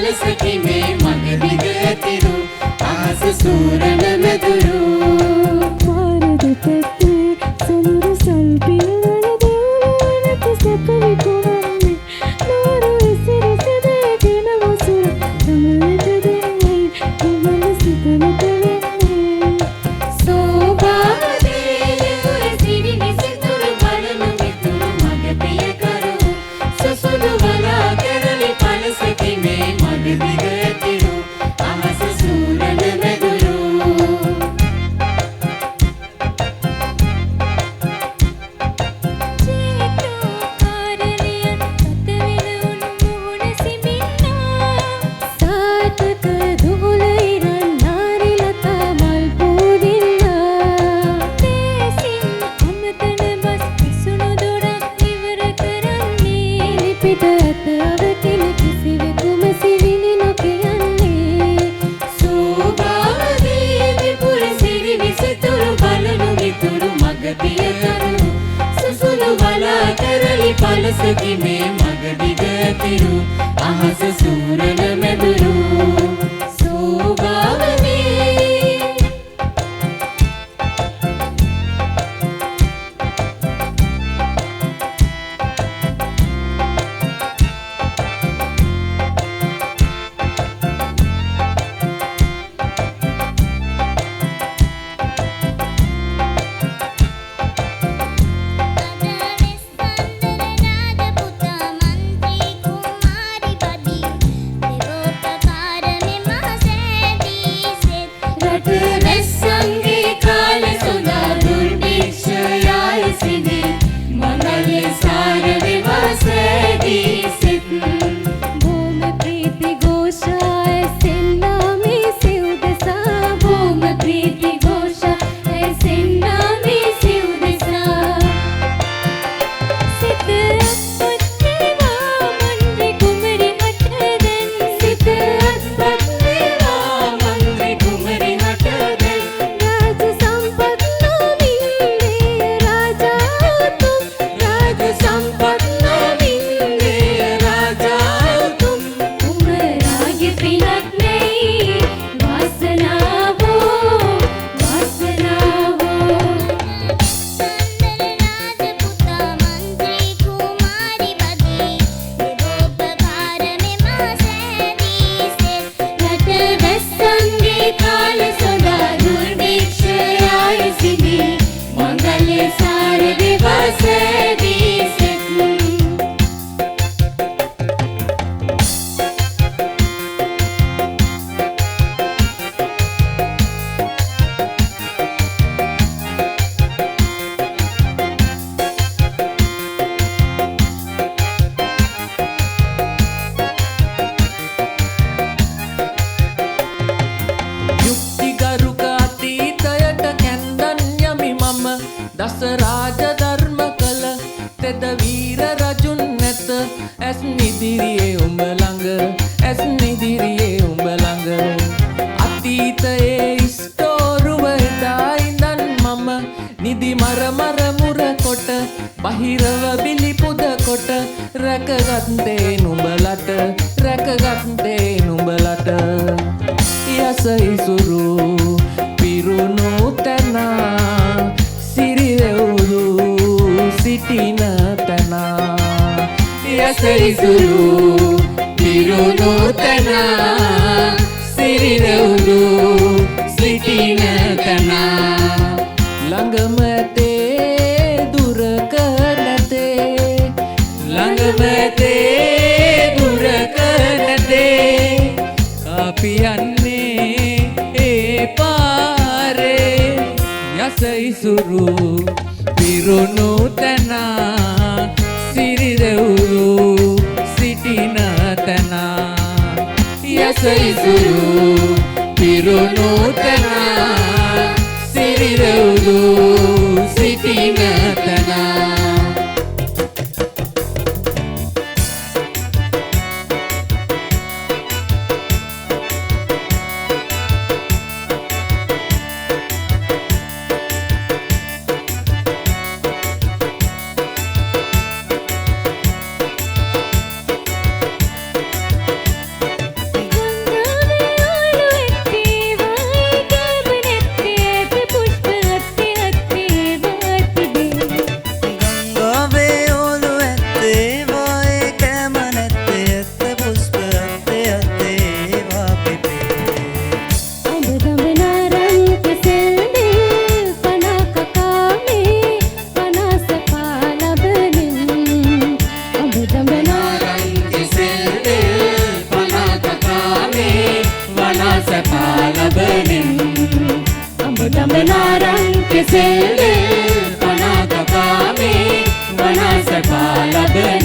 පලසකි මේ මග දිග ඇතිරු අහස සූරන මැදුරු පාරද පැත්තේ සොඳුරු සල්පින වන දේවලට සැප විකුණන්නේ නාරු ඉසිරිසදේ ගෙන වසුර තමලට දෙන්නේ නිවන සිතනට වෙන්නේ සෝභාවදේ පුර සිරි විසිතුරු බලනු මිතුරු මග පියකරු සුසුදු වලා කරලි පලසකි මේ මග දිග ඇතිරු අහස සූරන මැදුරු සාතක දුහුලයිරන් නාරිලතා මල් පූදිල්ලා දේසින් අමතන බස් පිසුණු දොරක් ඉවර කරන්නේ ලිපිට ඇත අවකිල කිසිවෙකුම සිරිනි නොකියන්නේ සෝභාවදේ විපුර සිරි විසිතුරු බලනු මිතුරු මග පියකරු සුසුදු වලා කරලි පලසකි මේ මග දිග ඇතිරු අහස සූරන මැදුරු සෝභාවදේ රටවැස්සන්ගේ කාල සොඳා දුර්භික්ෂයාය සිදී මංගල්‍ය සාර විවාසදී සිත් භූම ප්‍රීති ഘോഷා ඇසෙන්නාමේ සිව්දසා භූම ප්‍රීති ഘോഷා ඇසෙන්නාමේ සිව්දසා සිත අත්පත්වේවා මන්ත්‍රි කුමරි හටදැන් සිත අත්පත්වේවා මන්ත්‍රි කුමරි හටදැන් රාජ සම්පත් නොමින්දේ රාජාතුම් රාජ සම්පත් නොමින්දේ රාජාතුම් කුමරාගේ පිනක් නැයි වාසනාවෝ වාසනාවෝ රටවැස්සන්ගේ කාල සොඳා දුර්භික්ෂයාය සිදී මංගල්‍ය සාර විවාසදී සිත් යුක්තිගරුක අතීතයට කැන්දන් යමි මම දස රාජ ධර්ම කළ තෙද වීර රජුන් නැත ඇස් නිදිරියේ උඹ ළඟ ඇස් නිදිරියේ උඹ ළඟ අතීතයේ ස්තෝරුව එදා ඉඳන් මම නිදි මර මුර කොට බහිරව බිලි පුද කොට රැකගත්තේ නුඹලට රැකගත්තේ නුඹලට යස ඉසුරු පිරුණු තැන සිරිරෙවුරු සිටින තැන යස ඉසුරු පිරුණු තැන සිරිරෙවුරු සිටින තැන ළඟම ඇතේ දුරක නැතේ ළඟම ඇතේ දුරක නැතේ අපි යන්නේ ඒ පාරේ යස ඉසුරු පිරුණු තැන සිරිරෙවුරු සිටින තැන යස ඉසුරු පිරුණු තැන සිරිරෙවුරු සිටින තැන සැපා ලබමින් අඹ දඹනාරම් කෙසෙල් පනා කකාමේ වනා සැපා ලබමින්